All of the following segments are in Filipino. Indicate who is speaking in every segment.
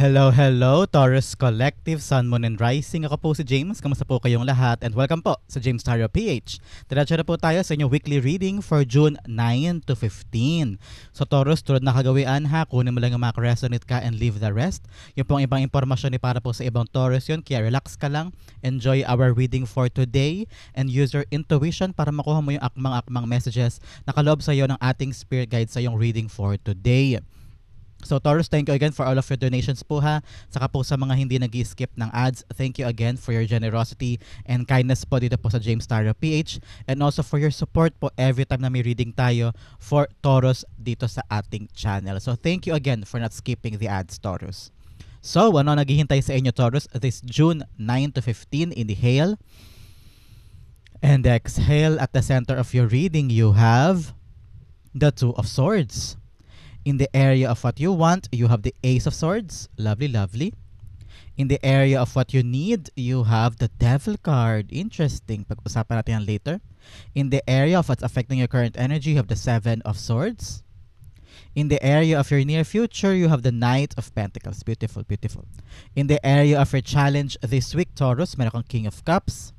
Speaker 1: Hello, hello, Taurus Collective, Sun, Moon, and Rising. Ako po si James. Kamusta po kayong lahat? And welcome po sa James Tarot PH. Diretso na po tayo sa inyong weekly reading for June 9 to 15. So Taurus, tulad na kagawian ha, kunin mo lang yung mga resonate ka and leave the rest. Yung pong ibang impormasyon ni para po sa ibang Taurus yun, kaya relax ka lang. Enjoy our reading for today and use your intuition para makuha mo yung akmang-akmang messages na kaloob sa iyo ng ating spirit guide sa iyong reading for today. So Taurus, thank you again for all of your donations po ha. Saka po sa mga hindi nag-skip ng ads, thank you again for your generosity and kindness po dito po sa James Tarot PH. And also for your support po every time na may reading tayo for Taurus dito sa ating channel. So thank you again for not skipping the ads, Taurus. So ano naghihintay sa inyo, Taurus, this June 9 to 15? Inhale and exhale. At the center of your reading you have the Two of Swords. In the area of what you want, you have the Ace of Swords. Lovely, lovely. In the area of what you need, you have the Devil card. Interesting. Pag-usapan natin yan later. In the area of what's affecting your current energy, you have the Seven of Swords. In the area of your near future, you have the Knight of Pentacles. Beautiful, beautiful. In the area of your challenge this week, Taurus, meron kang King of Cups.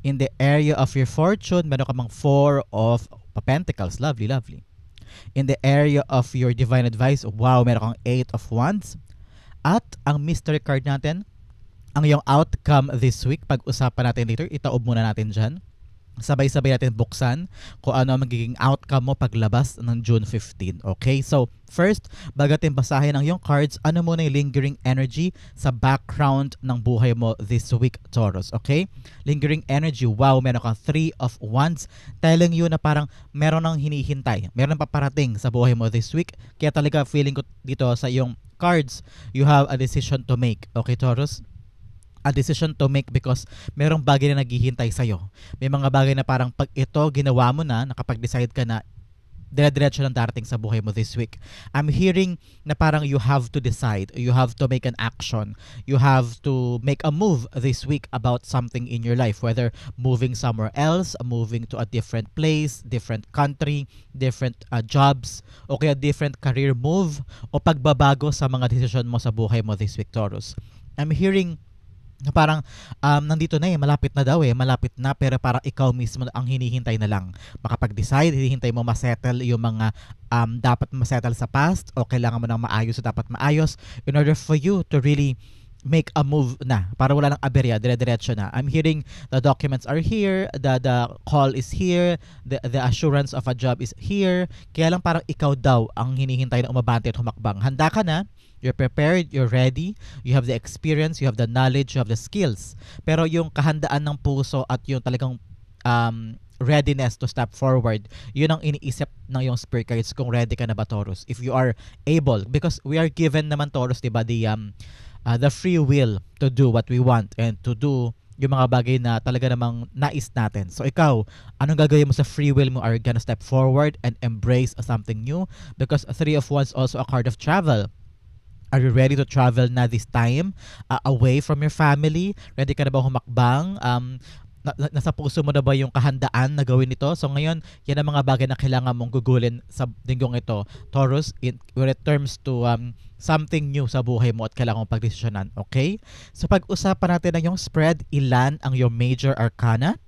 Speaker 1: In the area of your fortune, meron kang Four of Pentacles. Lovely, lovely. In the area of your divine advice, wow, meron kang Eight of Wands. At ang mystery card natin, ang iyong outcome this week, pag-usapan natin later, itaob muna natin dyan. Sabay-sabay natin buksan kung ano ang magiging outcome mo paglabas ng June 15. Okay, so first, bago natin basahin ang iyong cards, ano muna yung lingering energy sa background ng buhay mo this week, Taurus. Okay, lingering energy, wow, meron kang Three of Wands, telling you na parang meron nang hinihintay, meron nang paparating sa buhay mo this week. Kaya talaga feeling ko dito sa iyong cards, you have a decision to make. Okay, Taurus, a decision to make because merong bagay na naghihintay sa'yo. May mga bagay na parang pag ito ginawa mo na, nakapag-decide ka na, dire-diretso lang darating sa buhay mo this week. I'm hearing na parang you have to decide, you have to make an action, you have to make a move this week about something in your life, whether moving somewhere else, moving to a different place, different country, different jobs, o kaya different career move, o pagbabago sa mga desisyon mo sa buhay mo this week, Taurus. I'm hearing parang nandito na malapit na daw malapit na, pero parang ikaw mismo ang hinihintay na lang makapag-decide, hinihintay mo masettle yung mga dapat masettle sa past o kailangan mo nang maayos o dapat maayos in order for you to really make a move na para wala nang aberya, dire-diretso na. I'm hearing the documents are here, the call is here, the assurance of a job is here, kaya lang parang ikaw daw ang hinihintay na umabante at humakbang. Handa ka na, you're prepared, you're ready, you have the experience, you have the knowledge, you have the skills. Pero yung kahandaan ng puso at yung talagang readiness to step forward, yun ang iniisip ng yung spirit guides kung ready ka na ba, Taurus. If you are able, because we are given naman, Taurus, diba, the free will to do what we want and to do yung mga bagay na talaga namang nais natin. So ikaw, anong gagawin mo sa free will mo? Are you gonna step forward and embrace something new? Because Three of Wands also a card of travel. Are you ready to travel na this time? Away from your family? Ready ka na ba humakbang? Nasa puso mo na ba yung kahandaan na gawin ito? So ngayon, yan ang mga bagay na kailangan mong gugulin sa linggong ito, Taurus, when it terms to something new sa buhay mo at kailangan mong pagdesisyonan. Okay? So pag-usapan natin ang yung spread, ilan ang your major arcana?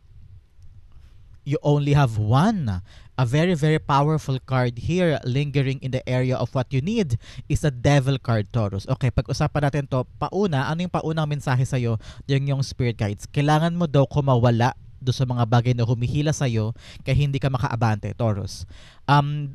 Speaker 1: You only have one. A very, very powerful card here lingering in the area of what you need is a Devil card, Taurus. Okay, pag-usapan natin to. Pauna, ano yung paunang mensahe sa'yo? Yung spirit guides. Kailangan mo daw kumawala do sa mga bagay na humihila sa'yo kaya hindi ka makaabante, Taurus.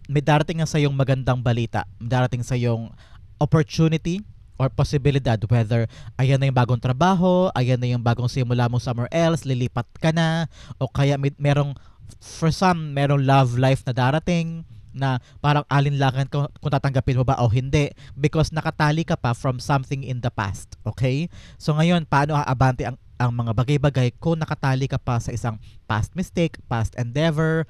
Speaker 1: May darating na sa'yong magandang balita. May darating sa'yong opportunity or posibilidad, whether ayan na yung bagong trabaho, ayan na yung bagong simula mo somewhere else, lilipat ka na, o kaya merong for some, merong love life na darating na parang alinlangan kung tatanggapin mo ba o hindi because nakatali ka pa from something in the past. Okay? So ngayon, paano aabante ang mga bagay-bagay kung nakatali ka pa sa isang past mistake, past endeavor,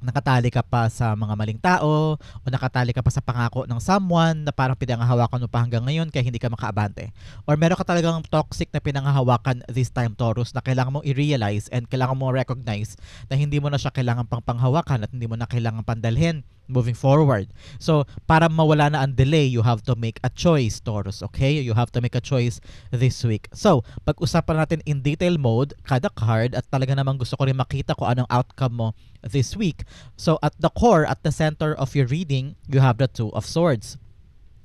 Speaker 1: nakatali ka pa sa mga maling tao o nakatali ka pa sa pangako ng someone na parang pinanghahawakan mo pa hanggang ngayon kaya hindi ka makaabante. Or meron ka talagang toxic na pinanghahawakan this time, Taurus, na kailangan mong i-realize and kailangan mong recognize na hindi mo na siya kailangan pang panghawakan at hindi mo na kailangan pandalhin moving forward. So, para mawala na ang delay, you have to make a choice, Taurus, okay? You have to make a choice this week. So, pag-usapan natin in detail mode, kada card, at talaga namang gusto ko rin makita kung anong outcome mo this week. So, at the core, at the center of your reading, you have the Two of Swords.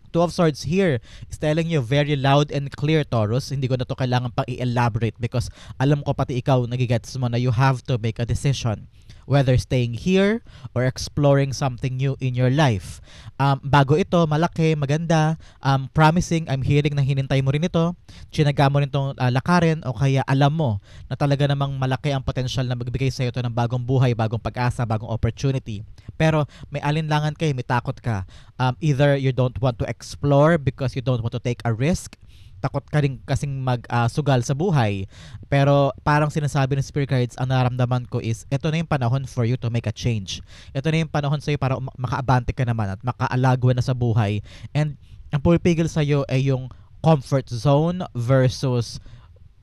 Speaker 1: Two of Swords here is telling you very loud and clear, Taurus. Hindi ko na to kailangan pang i-elaborate because alam ko pati ikaw nagigets mo na you have to make a decision whether staying here or exploring something new in your life. Bago ito, malaki, maganda, promising, I'm hearing na hinintay mo rin ito, tsinaga mo rin itong lakarin o kaya alam mo na talaga namang malaki ang potential na magbigay sa iyo ito ng bagong buhay, bagong pag-asa, bagong opportunity. Pero may alinlangan kayo, may takot ka. Either you don't want to explore because you don't want to take a risk, takot ka rin kasing magsugal sa buhay. Pero parang sinasabi ng Spirit Guides, ang naramdaman ko is, ito na yung panahon for you to make a change. Ito na yung panahon sa'yo para makaabante ka naman at makaalagwa na sa buhay. And ang pumipigil sa'yo ay yung comfort zone versus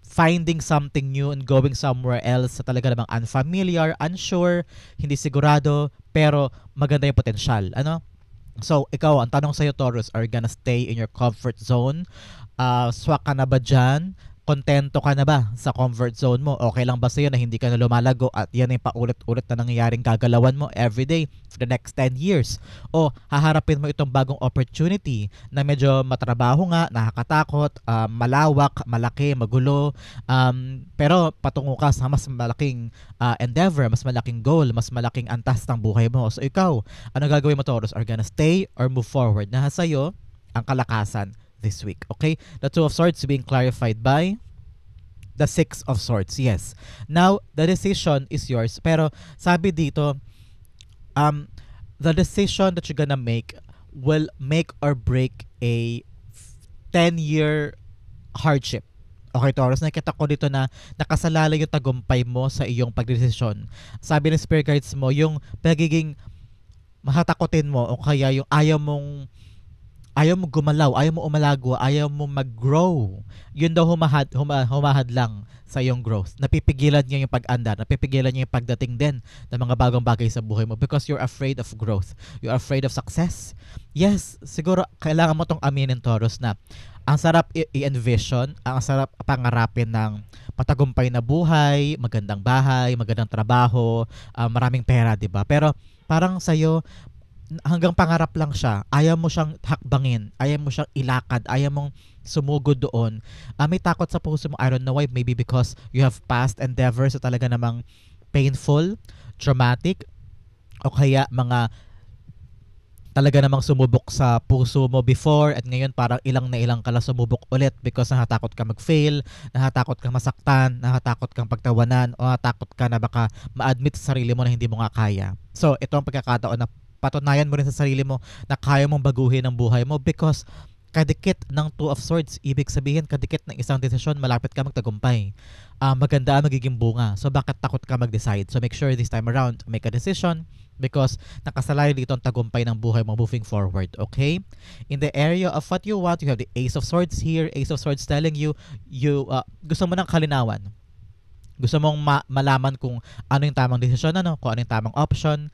Speaker 1: finding something new and going somewhere else sa talaga namang unfamiliar, unsure, hindi sigurado, pero maganda yung potential. Ano? So, ikaw, ang tanong sa'yo, Taurus, are you gonna stay in your comfort zone? Swak ka na ba dyan? Kontento ka na ba sa comfort zone mo? Okay lang ba sa'yo na hindi ka na lumalago at yan ay paulit-ulit na nangyayaring gagalawan mo everyday for the next 10 years? O haharapin mo itong bagong opportunity na medyo matrabaho nga, nakakatakot, malawak, malaki, magulo, pero patungo ka sa mas malaking endeavor, mas malaking goal, mas malaking antas ng buhay mo. So ikaw, ano gagawin mo, Taurus? Are you gonna stay or move forward? Nasa sa'yo ang kalakasan this week. Okay? The Two of Swords being clarified by the Six of Swords. Yes. Now, the decision is yours. Pero sabi dito, the decision that you're gonna make will make or break a 10-year hardship. Okay, Taurus, nakita ko dito na nakasalalay yung tagumpay mo sa iyong pagdesisyon. Sabi ng Spirit Guides mo, yung pagiging mahatakotin mo o kaya yung ayaw mong gumalaw, ayaw mo umalagwa, ayaw mo mag-grow. Yun daw humahad lang sa iyong growth. Napipigilan niya yung pag-andar, napipigilan niya yung pagdating din ng mga bagong bagay sa buhay mo because you're afraid of growth. You're afraid of success. Yes, siguro kailangan mo tong aminin, Taurus, na ang sarap i-envision, ang sarap pangarapin ng matagumpay na buhay, magandang bahay, magandang trabaho, maraming pera, di ba? Pero parang sa'yo, hanggang pangarap lang siya, ayaw mo siyang hakbangin, ayaw mo siyang ilakad, ayaw mong sumugod doon. May takot sa puso mo, I don't know why, maybe because you have past endeavors na talaga namang painful, traumatic, o kaya mga talaga namang sumubok sa puso mo before at ngayon parang ilang na ilang ka lang sumubok ulit because nahatakot ka mag-fail, nahatakot kang masaktan, nahatakot kang pagtawanan, o nahatakot ka na baka ma-admit sa sarili mo na hindi mo nga kaya. So, ito ang pagkakataon na patunayan mo rin sa sarili mo na kaya mong baguhin ang buhay mo because kadikit ng Two of Swords, ibig sabihin kadikit ng isang desisyon, malapit ka magtagumpay. Maganda ang magiging bunga. So bakit takot ka mag-decide? So make sure this time around, make a decision because nakasalay dito ang tagumpay ng buhay mo moving forward. Okay? In the area of what you want, you have the Ace of Swords here. Ace of Swords telling you, gusto mo ng kalinawan. Gusto mong malaman kung ano yung tamang desisyon, kung ano yung tamang option.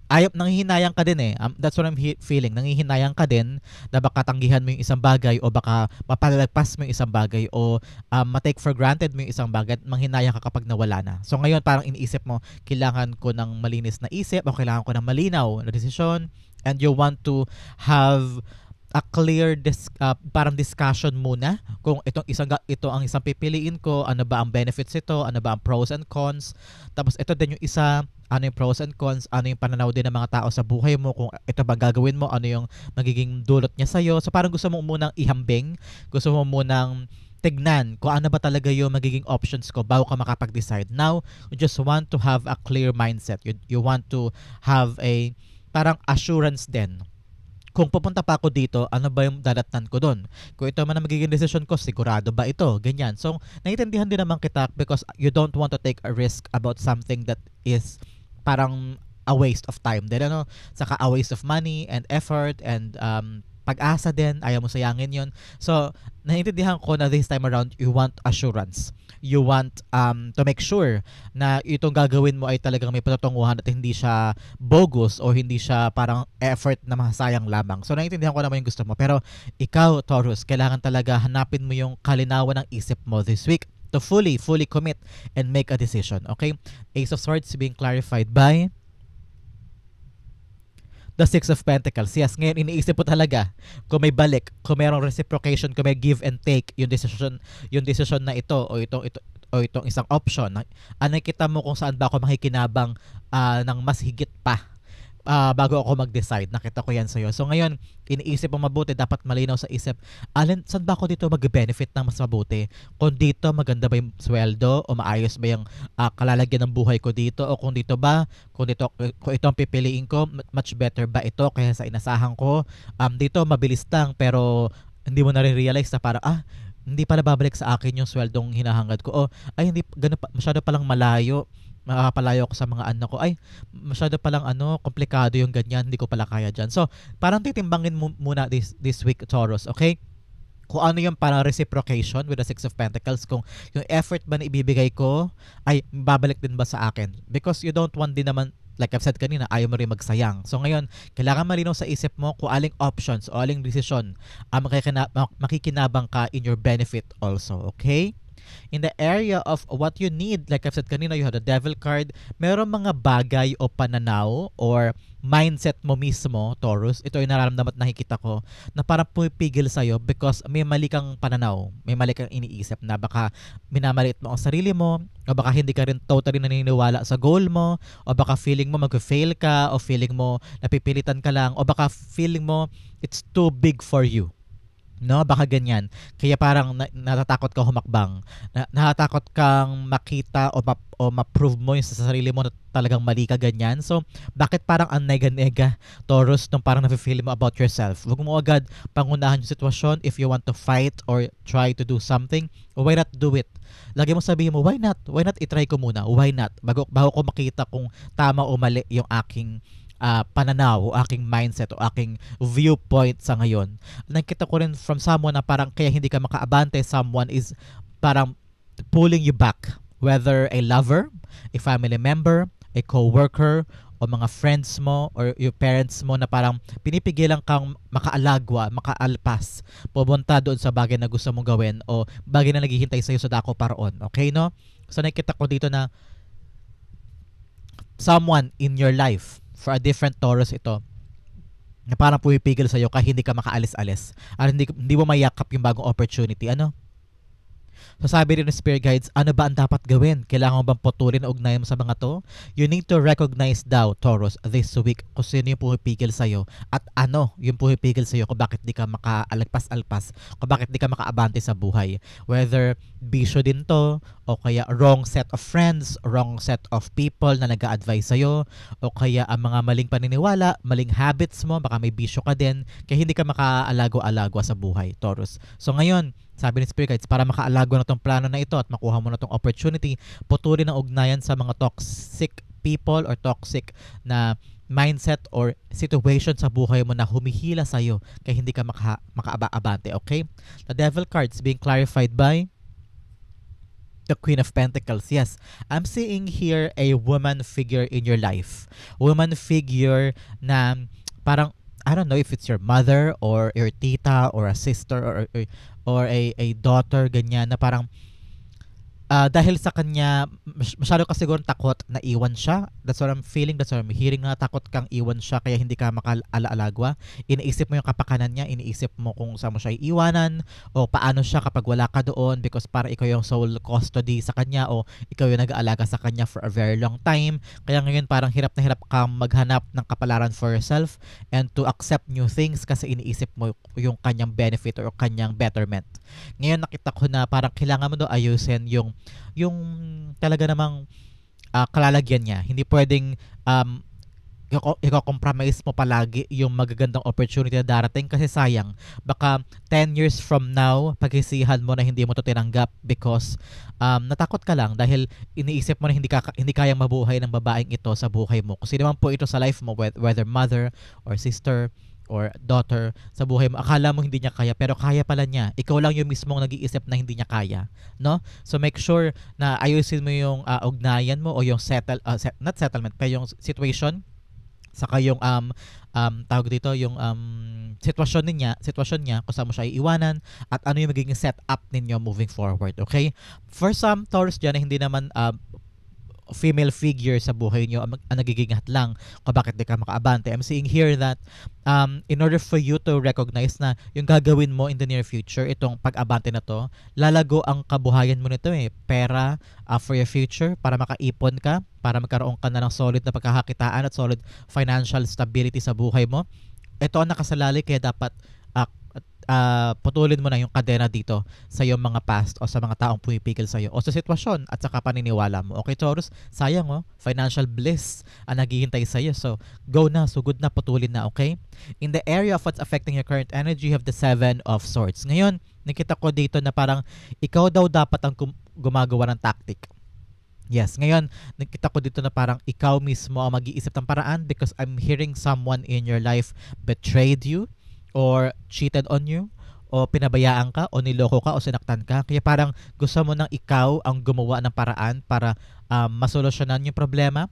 Speaker 1: Nanghihinayang ka din that's what I'm feeling. Nanghihinayang ka din na baka tanggihan mo yung isang bagay o baka mapalagpas mo yung isang bagay o ma-take for granted mo yung isang bagay at manghinayang ka kapag nawala na. So ngayon parang iniisip mo, kailangan ko ng malinis na isip o kailangan ko ng malinaw na desisyon and you want to have a clear parang discussion muna kung ito ang isang pipiliin ko, ano ba ang benefits ito, ano ba ang pros and cons. Tapos ito din yung isa, ano yung pros and cons, ano yung pananaw din ng mga tao sa buhay mo, kung ito ba gagawin mo, ano yung magiging dulot niya sa'yo. So parang gusto mo munang ihambing, gusto mo munang tignan kung ano ba talaga yung magiging options ko bago ka makapag-decide. Now, you just want to have a clear mindset. You want to have a parang assurance din. Kung pupunta pa ako dito, ano ba yung dadatnan ko doon? Kung ito man ang magiging decision ko, sigurado ba ito? Ganyan. So, naiintindihan din naman kita because you don't want to take a risk about something that is parang a waste of time. Then, saka a waste of money and effort and pag-asa din, ayaw mo sayangin yon. So, naiintindihan ko na this time around, you want assurance. You want to make sure na itong gagawin mo ay talagang may patutunguhan at hindi siya bogus o hindi siya parang effort na masayang lamang. So, naiintindihan ko naman yung gusto mo. Pero ikaw, Taurus, kailangan talaga hanapin mo yung kalinawan ng isip mo this week to fully commit and make a decision. Okay? Ace of Swords being clarified by the Six of Pentacles. Yes, ngayon iniisip po talaga kung may balik, kung mayroong reciprocation, kung may give and take yung decision na ito o itong isang option. Ano kita mo kung saan ba ako makikinabang ng mas higit pa bago ako mag-decide. Nakita ko yan sa'yo. So ngayon, iniisip mo mabuti, dapat malinaw sa isip, saan ba ako dito mag-benefit ng mas mabuti? Kung dito maganda ba yung sweldo o maayos ba yung kalalagyan ng buhay ko dito, o kung ito ang pipiliin ko, much better ba ito kaya sa inasahan ko? Dito mabilis lang pero hindi mo na-realize na parang hindi pala babalik sa akin yung sweldong hinahangad ko. Hindi ganun pa, masyado palang malayo. Makakapalayo ako sa mga anak ko. Masyado palang komplikado yung ganyan, hindi ko pala kaya dyan. So, parang titimbangin mo muna this week, Taurus, okay? Kung ano yung parang reciprocation with the Six of Pentacles, kung yung effort ba na ibibigay ko ay babalik din ba sa akin? Because you don't want din naman, like I've said kanina, ayaw mo rin magsayang. So ngayon, kailangan malinaw sa isip mo kung aling options o aling decision makikinabang ka in your benefit also, okay? In the area of what you need, like I've said kanina, you have the Devil card. Meron mga bagay o pananaw or mindset mo mismo, Taurus. Ito ay nararamdaman at nakikita ko na parang pumipigil sa'yo because may mali kang pananaw, may mali kang iniisip na baka minamaliit mo ang sarili mo, o baka hindi ka rin totally naniniwala sa goal mo, o baka feeling mo mag-fail ka, o feeling mo napipilitan ka lang, o baka feeling mo it's too big for you. No, baka ganyan. Kaya parang natatakot ka humakbang. Natatakot kang makita o ma-prove mo yung sa sarili mo na talagang mali ka ganyan. So, bakit parang ang nega-nega, Taurus, nung parang nafe-feel mo about yourself? Huwag mo agad pangunahan yung sitwasyon. If you want to fight or try to do something, why not do it? Lagi mo sabihin mo, why not? Why not itry ko muna? Why not? Bago ko makita kung tama o mali yung aking pananaw o aking mindset o aking viewpoint sa ngayon. Nakita ko rin from someone na parang kaya hindi ka makaabante, someone is parang pulling you back, whether a lover, a family member, a co-worker, o mga friends mo or your parents mo na parang pinipigilan kang makaalagwa, makaalpas, pumunta doon sa bagay na gusto mong gawin o bagay na naghihintay sa'yo sa dako paraon. Okay, no? So nakita ko dito na someone in your life, for a different Taurus ito, na parang pumipigil sa'yo kahit hindi ka makaalis-alis at hindi mo mayakap yung bagong opportunity. So sabi rin ng Spirit Guides, ano ba ang dapat gawin? Kailangan mo bang putulin ang ugnayan mo sa mga to? You need to recognize daw, Taurus, this week kung sino yung pumipigil sa'yo at ano yung pumipigil sa'yo kung bakit di ka makaalagpas-alpas, kung bakit di ka makaabante sa buhay. Whether bisyo din to, o kaya wrong set of friends, wrong set of people na nag-a-advise sa'yo, o kaya ang mga maling paniniwala, maling habits mo, baka may bisyo ka din, kaya hindi ka makaalago-alagwa sa buhay, Taurus. So ngayon, sabi ni Spirit Guides, para makaalago na tong plano na ito at makuha mo na tong opportunity, putulin ang ugnayan sa mga toxic people or toxic na mindset or situation sa buhay mo na humihila sa'yo kaya hindi ka makaabante, okay? The Devil cards being clarified by the Queen of Pentacles. Yes, I'm seeing here a woman figure in your life. Woman figure na parang, I don't know if it's your mother or your tita or a sister or a daughter, ganyan, na parang dahil sa kanya, masyado ka siguro takot na iwan siya. That's what I'm feeling, that's what I'm hearing, na takot kang iwan siya kaya hindi ka makaalagwa. Iniisip mo yung kapakanan niya, iniisip mo kung saan mo siya iiwanan o paano siya kapag wala ka doon because para ikaw yung sole custody sa kanya o ikaw yung nag-aalaga sa kanya for a very long time. Kaya ngayon parang hirap na hirap kang maghanap ng kapalaran for yourself and to accept new things kasi iniisip mo yung kanyang benefit or kanyang betterment. Ngayon nakita ko na parang kailangan mo daw ayusin yung talaga namang kalalagyan niya. Hindi pwedeng i-compromise mo palagi yung magagandang opportunity na darating kasi sayang. Baka 10 years from now, paghisihan mo na hindi mo to tinanggap because natakot ka lang dahil iniisip mo na hindi kayang mabuhay ng babaeng ito sa buhay mo. Kung sino man po ito sa life mo, whether mother or sister or daughter sa buhay mo. Akala mo hindi niya kaya, pero kaya pala niya. Ikaw lang yung mismong nag-iisip na hindi niya kaya, no? So make sure na ayusin mo yung ugnayan mo o yung not settlement, pero yung situation, saka yung tawag dito yung sitwasyon niya kung saan mo siya iiwanan at ano yung magiging setup ninyo moving forward, okay? For some Taurus dyan na hindi naman female figure sa buhay nyo ang nagiging hatlang kung bakit di ka makaabante. I'm seeing here that in order for you to recognize na yung gagawin mo in the near future, itong pag-abante na to, lalago ang kabuhayan mo nito pera for your future, para makaipon ka, para magkaroon ka na ng solid na pagkakakitaan at solid financial stability sa buhay mo. Ito ang nakasalalay, kaya dapat putulin mo na yung kadena dito sa iyong mga past o sa mga taong pumipigil sa iyo o sa sitwasyon at saka paniniwala mo. Okay, Taurus? Sayang financial bliss ang naghihintay sa iyo. So, go na, sugod na, putulin na, okay? In the area of what's affecting your current energy, you have the 7 of Swords. Ngayon, nakita ko dito na parang ikaw daw dapat ang gumagawa ng tactic. Yes, ngayon, nakita ko dito na parang ikaw mismo ang mag-iisip ng paraan because I'm hearing someone in your life betrayed you or cheated on you, o pinabayaan ka, o niloko ka, o sinaktan ka. Kaya parang gusto mo nang ikaw ang gumawa ng paraan para masolusyonan yung problema.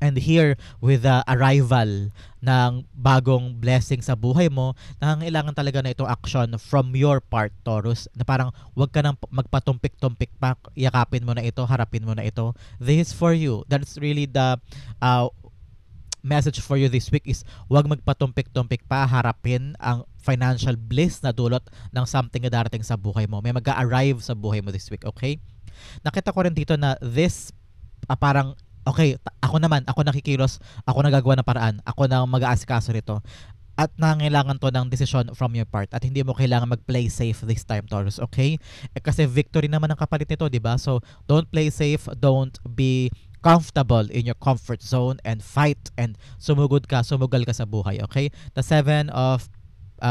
Speaker 1: And here, with the arrival ng bagong blessing sa buhay mo, nangangailangan talaga na itong action from your part, Taurus, na parang wag ka nang magpatumpik-tumpik pa, yakapin mo na ito, harapin mo na ito. This is for you. That's really the message for you this week is wag magpatumpik-tumpik pa, harapin ang financial bliss na dulot ng something na darating sa buhay mo. May mag-a-arrive sa buhay mo this week, okay? Nakita ko rin dito na this parang, okay, ako nakikilos, ako nagagawa ng paraan, ako na mag-aasikaso nito. At nangailangan to ng decision from your part at hindi mo kailangan mag-play safe this time, Taurus, okay? Kasi victory naman ang kapalit nito, di ba? So, don't play safe, don't be comfortable in your comfort zone and fight and sumugal ka sa buhay, okay? The 7 of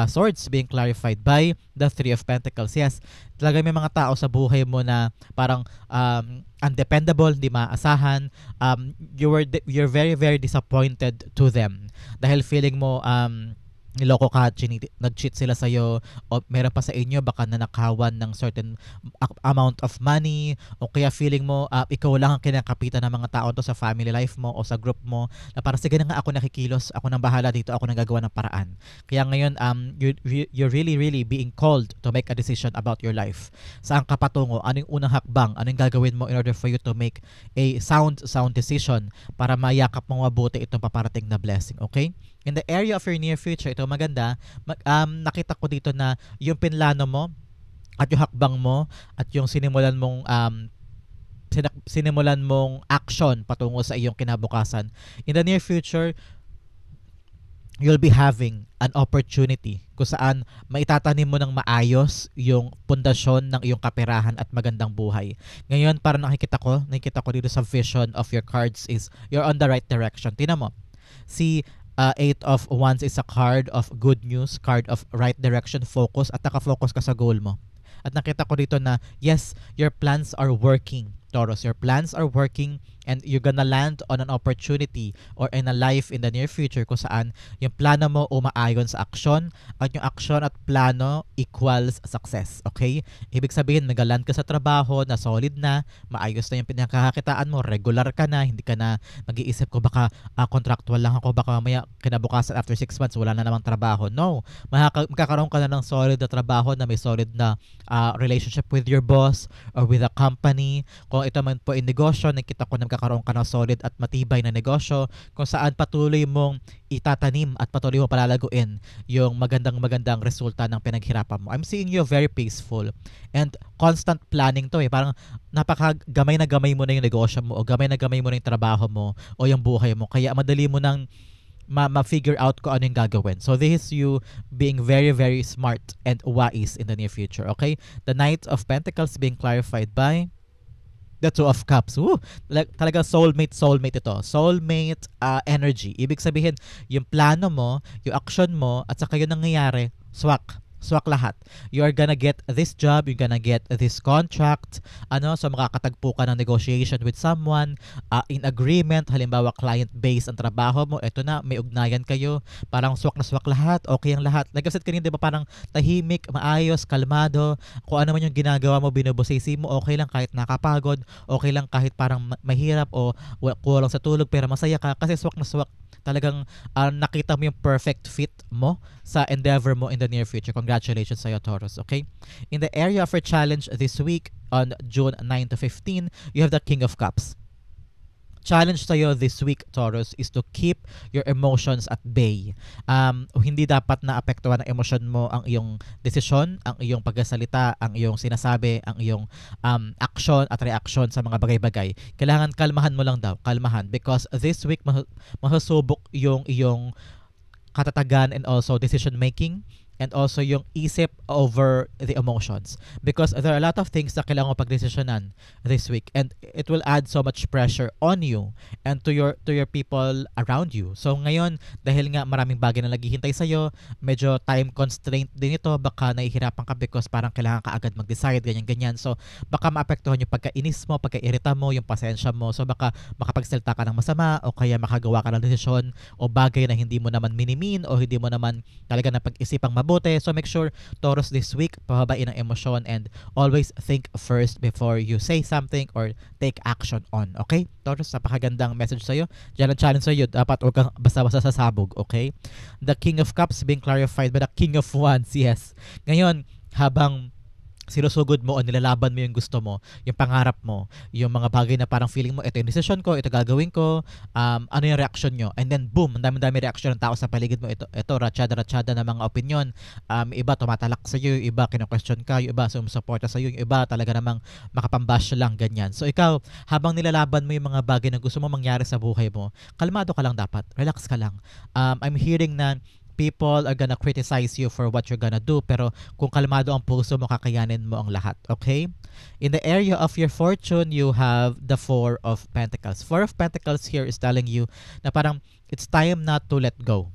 Speaker 1: Swords being clarified by the 3 of Pentacles. Yes, talaga may mga tao sa buhay mo na parang undependable, hindi maasahan. You're very, very disappointed to them dahil feeling mo niloko ka, nag-cheat sila sa'yo, o meron pa sa inyo baka nanakawan ng certain amount of money, o kaya feeling mo ikaw lang ang kinakapitan ng mga tao to sa family life mo o sa group mo, na parang sige na nga, ako nakikilos, ako nang bahala dito, ako nang gagawa ng paraan. Kaya ngayon you're really, really being called to make a decision about your life. Saan ka patungo? Ano yung unang hakbang? Ano yung gagawin mo in order for you to make a sound decision para mayakap mo mabuti itong paparating na blessing, okay? In the area of your near future, ito maganda, nakita ko dito na yung pinlano mo at yung hakbang mo at yung sinimulan mong action patungo sa iyong kinabukasan. In the near future, you'll be having an opportunity kung saan maitatanim mo ng maayos yung pundasyon ng iyong kaperahan at magandang buhay. Ngayon, parang nakikita ko dito sa vision of your cards is you're on the right direction. Tingnan mo, si 8 of Wands is a card of good news, card of right direction, focus, at nakafocus ka sa goal mo. At nakita ko dito na yes, your plans are working, Taurus. Your plans are working and you're gonna land on an opportunity or in a life in the near future kung saan yung plano mo umaayon sa aksyon at yung aksyon at plano equals success, okay? Ibig sabihin, nag-land ka sa trabaho na solid na, maayos na yung pinakakakitaan mo, regular ka na, hindi ka na mag-iisip ko baka contractual lang ako, baka mamaya kinabukasan after 6 months wala na namang trabaho. No, magkakaroon ka na ng solid na trabaho na may solid na relationship with your boss or with a company. Kung ito man po ay negosyo, nakita ko na magkakaroon ka ng solid at matibay na negosyo kung saan patuloy mong itatanim at patuloy mong palalaguin yung magandang resulta ng pinaghirapan mo. I'm seeing you very peaceful and constant planning to Parang napakagamay na gamay mo na yung negosyo mo o gamay na gamay mo na yung trabaho mo o yung buhay mo. Kaya madali mo nang ma-figure out kung ano yung gagawin. So this is you being very, very smart and wise in the near future. Okay? The Knight of Pentacles being clarified by the 2 of Cups. Talaga soulmate ito. Soulmate energy. Ibig sabihin, yung plano mo, yung action mo, at saka yung nangyayari, swak. Swak lahat. You are gonna get this job, you're gonna get this contract, so makakatagpo ka ng negotiation with someone, in agreement, halimbawa client-based ang trabaho mo, eto na, may ugnayan kayo, parang swak na swak lahat, okay ang lahat. Like I said kanina, di ba, parang tahimik, maayos, kalmado, kung ano man yung ginagawa mo, binubusisi mo, okay lang kahit nakapagod, okay lang kahit parang mahirap o kulang sa tulog, pero masaya ka kasi swak na swak. Talagang nakita mo yung perfect fit mo sa endeavor mo in the near future. Congratulations sa'yo, Taurus, okay? In the area of your challenge this week, on June 9 to 15, you have the King of Cups. Challenge sa'yo this week, Taurus, is to keep your emotions at bay. Hindi dapat na apektuhan ng emosyon mo ang iyong desisyon, ang iyong pagsasalita, ang iyong sinasabi, ang iyong action at reaction sa mga bagay-bagay. Kailangan kalmahan mo lang daw, kalmahan. Because this week, mahusubok yung iyong katatagan and also decision making, and also yung isip over the emotions, because there are a lot of things na kailangan mo pagdesisyonan this week, and it will add so much pressure on you and to your people around you. So ngayon, dahil nga maraming bagay na naghihintay sa'yo, medyo time constraint din ito, baka nahihirapan ka because parang kailangan ka agad mag-decide, ganyan-ganyan. So baka maapektuhan yung pagkainis mo, pagkairita mo, yung pasensya mo. So baka makapagsalita ka ng masama, o kaya makagawa ka ng desisyon o bagay na hindi mo naman minimin o hindi mo naman talaga napag-isipang mabuti. So make sure, Taurus, this week, pahabain ang emosyon and always think first before you say something or take action on. Okay? Taurus, napakagandang message sa'yo. Diyan ang challenge sa'yo. Dapat huwag kang basta-basta sasabog. Okay? The King of Cups being clarified by the King of Wands. Yes. Ngayon, habang sinusugod mo o nilalaban mo yung gusto mo, yung pangarap mo, yung mga bagay na parang feeling mo, ito yung decision ko, ito gagawin ko, ano yung reaction nyo? And then boom, ang dami-dami reaction ng tao sa paligid mo. Ito ratsyada na mga opinion. Iba tumatalak sa iyo, iba kino-question ka, yung iba sumusuporta sa iyo, yung iba talaga namang makapambash lang, ganyan. So ikaw, habang nilalaban mo yung mga bagay na gusto mo mangyari sa buhay mo, kalmado ka lang dapat, relax ka lang. I'm hearing na people are gonna criticize you for what you're gonna do, pero kung kalmado ang puso mo, kakayanin mo ang lahat. Okay? In the area of your fortune, you have the Four of Pentacles. Four of Pentacles here is telling you na parang it's time not to let go.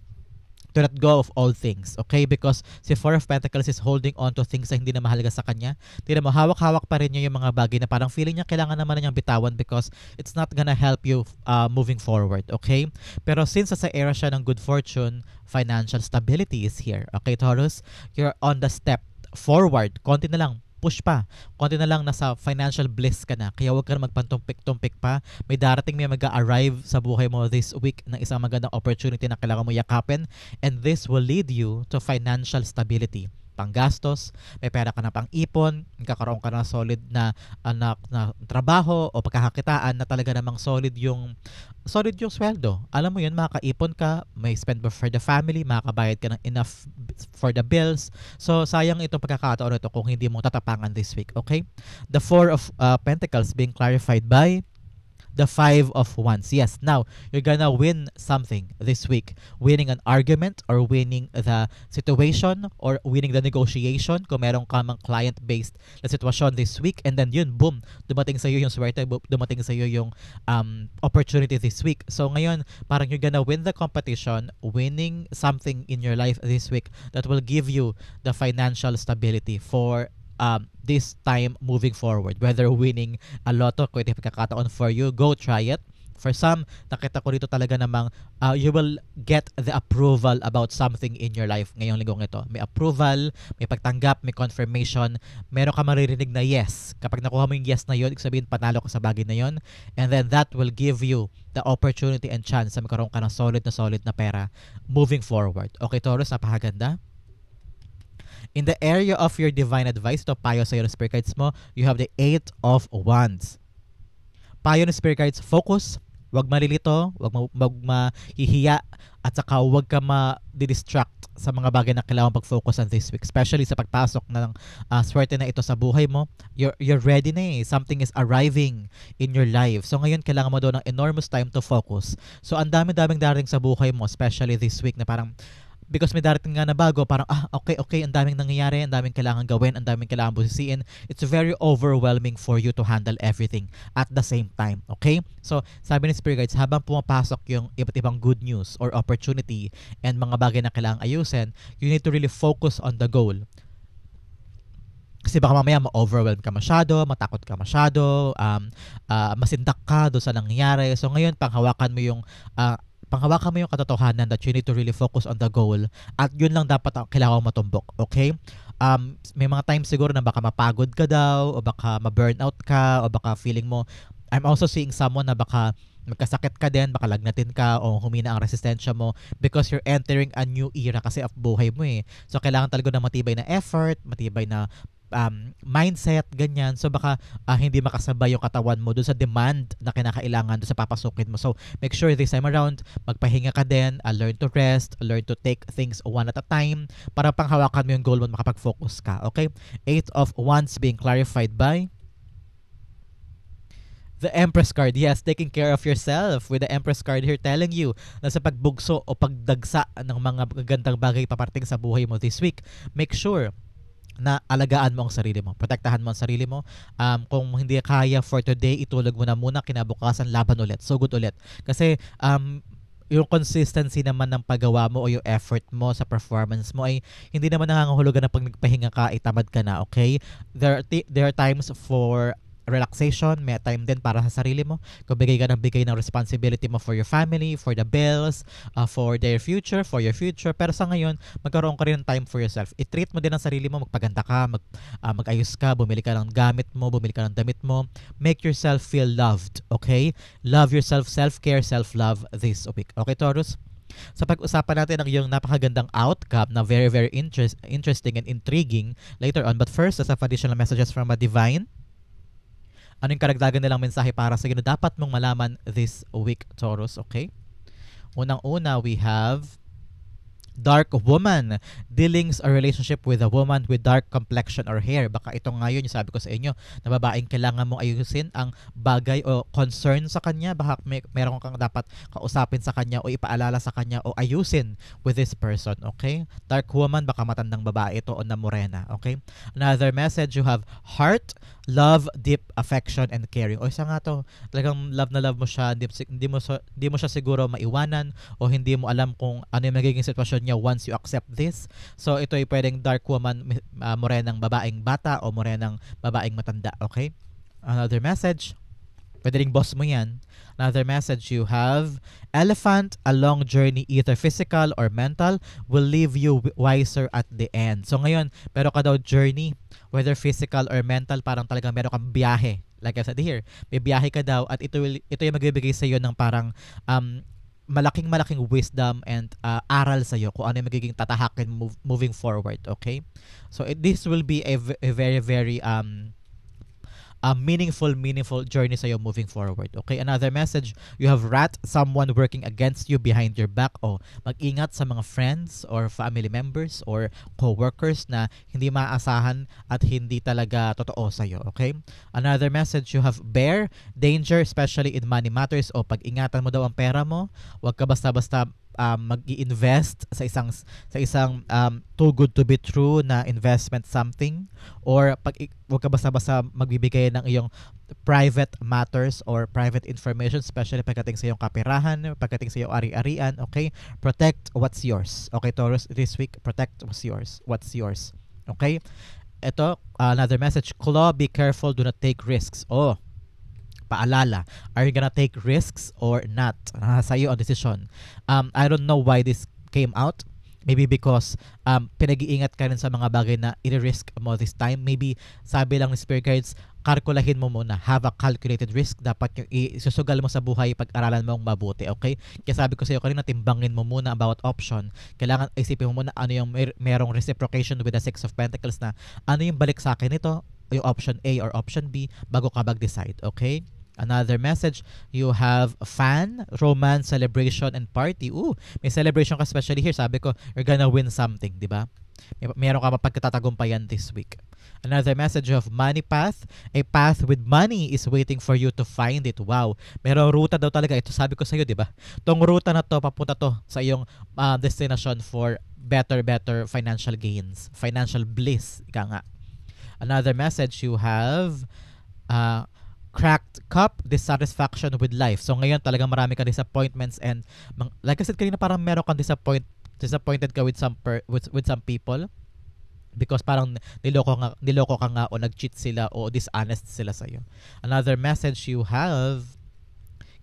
Speaker 1: To let go of all things, okay? Because si Four of Pentacles is holding on to things na hindi na mahalaga sa kanya. Tignan mo, hawak-hawak pa rin niya yung mga bagay na parang feeling niya kailangan naman niyang bitawan because it's not gonna help you moving forward, okay? Pero since sa era siya ng good fortune, financial stability is here, okay, Taurus? You're on the step forward. Konti na lang, push pa. Konti na lang, nasa financial bliss ka na. Kaya huwag ka na magpantumpik-tumpik pa. May darating, may mag-arrive sa buhay mo this week ng isang magandang opportunity na kailangan mo yakapin. And this will lead you to financial stability. Panggastos, may pera ka na pang ipon, magkakaroon ka na solid na trabaho o pagkakakitaan na talaga namang solid yung sweldo. Alam mo yun, makakaipon ka, may spend for the family, makakabayad ka ng enough for the bills. So sayang itong pagkakataon ito kung hindi mo tatapangan this week, okay? The Four of Pentacles being clarified by the Five of Wands. Yes, now, you're gonna win something this week. Winning an argument or winning the situation or winning the negotiation kung meron ka mang client-based na sitwasyon this week. And then yun, boom, dumating sa'yo yung swerte, dumating sa'yo yung opportunity this week. So ngayon, parang you're gonna win the competition, winning something in your life this week that will give you the financial stability for this time moving forward. Whether winning a lotto, kung ito yung pagkakataon for you, go try it. For some, nakita ko dito talaga namang you will get the approval about something in your life ngayong linggong ito. May approval, may pagtanggap, may confirmation, meron ka maririnig na yes. Kapag nakuha mo yung yes na yun, ibig sabihin panalo ka sa bagay na yun. And then that will give you the opportunity and chance na magkaroon ka ng solid na pera moving forward. Okay, Taurus, napakaganda. In the area of your divine advice, ito payo sa yung spirit guides mo, you have the Eight of Wands. Payo ng spirit guides, focus, wag malilito, wag mahihiya, at saka wag ka ma-distract sa mga bagay na kailangan pag-focus on this week. Especially sa pagpasok ng swerte na ito sa buhay mo, you're ready na eh. Something is arriving in your life. So ngayon, kailangan mo doon ng enormous time to focus. So ang dami-daming darating sa buhay mo, especially this week na parang because may darating nga na bago, parang, okay, ang daming nangyayari, ang daming kailangan gawin, ang daming kailangan busisiin. It's very overwhelming for you to handle everything at the same time, okay? So, sabi ni Spirit Guides, habang pumapasok yung iba't ibang good news or opportunity and mga bagay na kailangang ayusin, you need to really focus on the goal. Kasi baka mamaya ma-overwhelm ka masyado, matakot ka masyado, masindak ka doon sa nangyayari. So ngayon, panghawakan mo yung katotohanan that you need to really focus on the goal, at yun lang dapat ang kailangan matumbok, okay? May mga times siguro na baka mapagod ka daw, o baka ma-burnout ka, o baka feeling mo, I'm also seeing someone na baka magkasakit ka din, baka lagnatin ka, o humina ang resistensya mo because you're entering a new era kasi of buhay mo eh. So kailangan talaga ng matibay na effort, matibay na mindset, ganyan. So baka hindi makasabay yung katawan mo doon sa demand na kinakailangan doon sa papasukin mo. So make sure this time around, magpahinga ka din, learn to rest, learn to take things one at a time para panghawakan mo yung goal mo, makapag-focus ka. Okay? 8 of Wands being clarified by the Empress card. Yes, taking care of yourself with the Empress card here telling you na sa pagbugso o pagdagsa ng mga magagandang bagay paparating sa buhay mo this week, make sure na alagaan mo ang sarili mo. Protektahan mo ang sarili mo. Kung hindi kaya for today, itulog mo na muna, kinabukasan laban ulit. So good ulit. Kasi yung consistency naman ng paggawa mo o yung effort mo sa performance mo ay hindi naman nangangahulugan na pag nagpahinga ka, itamad ka na, okay? There are times for relaxation, may time din para sa sarili mo. Kung bigay ka ng bigay ng responsibility mo for your family, for the bills, for their future, for your future. Pero sa ngayon, magkaroon ka rin ng time for yourself. I-treat mo din ang sarili mo, magpaganda ka, mag-ayos ka, bumili ka ng gamit mo, bumili ka ng damit mo. Make yourself feel loved, okay? Love yourself, self-care, self-love this week. Okay, Taurus? Sa pag-usapan natin ang iyong napakagandang outcome na very, very interesting and intriguing later on. But first, let's have additional messages from a divine. Ano yung karagdagan nilang mensahe para sa inyo dapat mong malaman this week, Taurus, okay? Unang-una, we have dark woman. Dealings or relationship with a woman with dark complexion or hair. Baka ito nga yun, yung sabi ko sa inyo, na babaeng kailangan mong ayusin ang bagay o concern sa kanya. Baka meron kang dapat kausapin sa kanya o ipaalala sa kanya o ayusin with this person, okay? Dark woman, baka matandang babae ito o na morena, okay? Another message, you have heart, love, deep affection, and caring. O isa nga to, talagang love na love mo siya, hindi mo siya siguro maiwanan o hindi mo alam kung ano yung magiging sitwasyon niya once you accept this. So ito ay pwedeng dark woman, morenang babaeng bata o morenang babaeng matanda, okay? Another message, pwede ring boss mo yan. Another message, you have elephant, a long journey either physical or mental will leave you wiser at the end. So ngayon, pero ka daw journey, whether physical or mental, parang talagang meron kang biyahe. Like I said here, may biyahe ka daw at ito yung magbibigay sa iyo ng parang malaking wisdom and aral sa iyo kung ano yung magiging tatahakin moving forward, okay? So this will be a very, very meaningful journey sa'yo moving forward. Okay, another message, you have rat, someone working against you behind your back. O mag-ingat sa mga friends or family members or co-workers na hindi maaasahan at hindi talaga totoo sa'yo. Okay, another message, you have bear, danger especially in money matters. O pag-ingatan mo daw ang pera mo, huwag ka basta-basta mag-i-invest sa isang too good to be true na investment something, or wag ka basta-basta magbibigay ng iyong private matters or private information, especially pagdating sa iyong kaperahan, pagdating sa iyong ari-arian, okay? Protect what's yours. Okay, Taurus, this week, protect what's yours. Okay? Ito, another message, Claw, be careful, do not take risks. Oh, paalala, are you gonna take risks or not? Sa iyo ang decision. I don't know why this came out. Maybe because pinag-iingat ka rin sa mga bagay na i-risk mo this time. Maybe sabi lang ni Spirit Guides, kalkulahin mo muna. Have a calculated risk. Dapat yung isusugal mo sa buhay, pag-aralan mo mabuti. Okay? Kaya sabi ko sa iyo kanina, timbangin mo muna about option. Kailangan isipin mo muna ano yung merong reciprocation with the Six of Pentacles, na ano yung balik sa akin nito, yung option A or option B, bago ka mag-decide. Okay? Another message, you have fan, romance, celebration, and party. Ooh, may celebration ka especially here. Sabi ko, you're gonna win something, di ba? Meron ka mapagkatatagumpayan this week. Another message of money path. A path with money is waiting for you to find it. Wow. Merong ruta daw talaga. Ito sabi ko sa iyo, di ba? Tong ruta na to, papunta to sa iyong destination for better financial gains. Financial bliss. Ika nga. Another message you have, cracked cup, dissatisfaction with life. So ngayon talagang marami kang disappointments and like I said kanina, parang meron kang disappointed ka with some people because parang niloko ka nga o nag-cheat sila o dishonest sila sa iyo. Another message you have,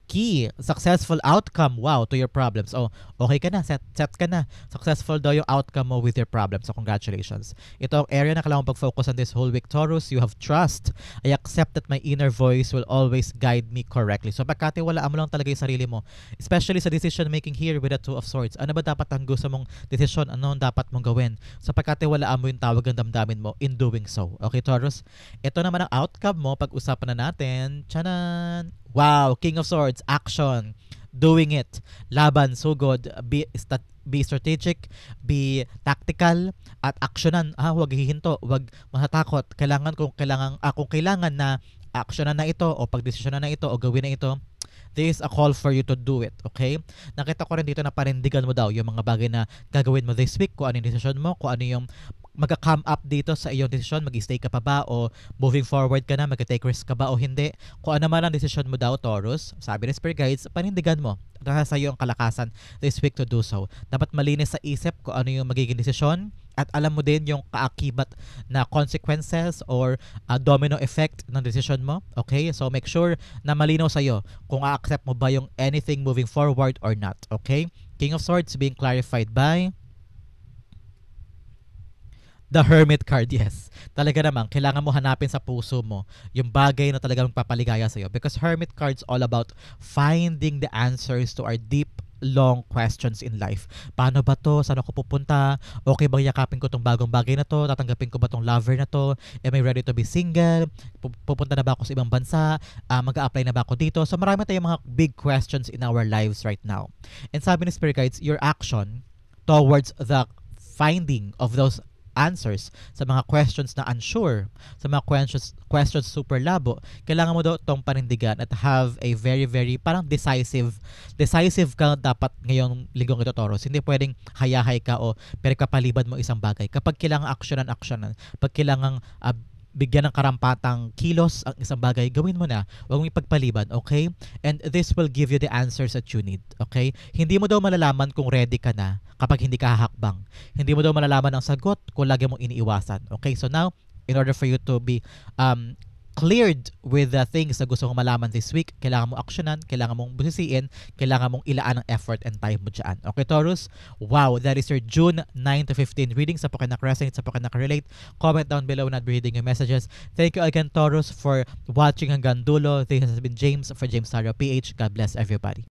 Speaker 1: key, successful outcome, wow, to your problems. Oh, okay ka na, set ka na. Successful daw yung outcome mo with your problems. So, congratulations. Ito ang area na kailangan pag-focus on this whole week, Taurus. You have trust. I accept that my inner voice will always guide me correctly. So, pagkatiwalaan mo lang talaga yung sarili mo. Especially sa decision making here with the Two of Swords. Ano ba dapat ang gusto mong decision? Ano ang dapat mong gawin? So, pagkatiwalaan mo yung tawag ng damdamin mo in doing so. Okay, Taurus? Ito naman ang outcome mo. Pag-usapan na natin. Tchanan! Wow, King of Swords, action, doing it, laban, sugod, be strategic, be tactical, at actionan. Huwag hihinto, huwag mahatakot. Kung kailangan na actionan na ito o pagdesisyonan na ito o gawin na ito, there is a call for you to do it, okay? Nakita ko rin dito na parindigan mo daw yung mga bagay na gagawin mo this week, kung ano yung decision mo, kung ano yung mag-come up dito sa iyong desisyon, mag-stay ka pa ba o moving forward ka na, mag-take risk ka ba o hindi. Kung ano man ang desisyon mo daw, Taurus, sabi ng Spirit Guides, panindigan mo. Nasa iyo ang kalakasan this week to do so. Dapat malinis sa isip kung ano yung magiging desisyon at alam mo din yung kaakibat na consequences or domino effect ng decision mo. Okay? So make sure na malinaw sa iyo kung a-accept mo ba yung anything moving forward or not. Okay? King of Swords being clarified by the Hermit card, yes. Talaga naman, kailangan mo hanapin sa puso mo yung bagay na talagang magpapaligaya sa'yo. Because Hermit card's all about finding the answers to our deep, long questions in life. Paano ba to? Saan ako pupunta? Okay bang yakapin ko tong bagong bagay na to? Tatanggapin ko ba tong lover na to? Am I ready to be single? Pupunta na ba ako sa ibang bansa? Mag-a-apply na ba ako dito? So marami tayong mga big questions in our lives right now. And sabi ni Spirit Guides, your action towards the finding of those answers sa mga questions na unsure, sa mga questions super labo, kailangan mo daw itong panindigan at have a very parang decisive ka dapat ngayong linggong ito, Taurus. Hindi pwedeng hayahay ka o pero kapalibad mo isang bagay. Kapag kailangan actionan, pag kailangan bigyan ng karampatang kilos ang isang bagay, gawin mo na. Huwag mong ipagpaliban, okay? And this will give you the answers that you need, okay? Hindi mo daw malalaman kung ready ka na kapag hindi ka hahakbang. Hindi mo daw malalaman ang sagot kung lagi mong iniiwasan, okay? So now, in order for you to be cleared with the things na gusto mong malaman this week, kailangan mo actionan, kailangan mong busisiin, kailangan mong ilaan ng effort and time mo dyan. Okay, Taurus? Wow, that is your June 9 to 15 reading. Sa po kayo nakaresonate, sa po kayo nakarelate. Comment down below na reading your messages. Thank you again, Taurus, for watching hanggang dulo. This has been James for James Tarot PH. God bless everybody.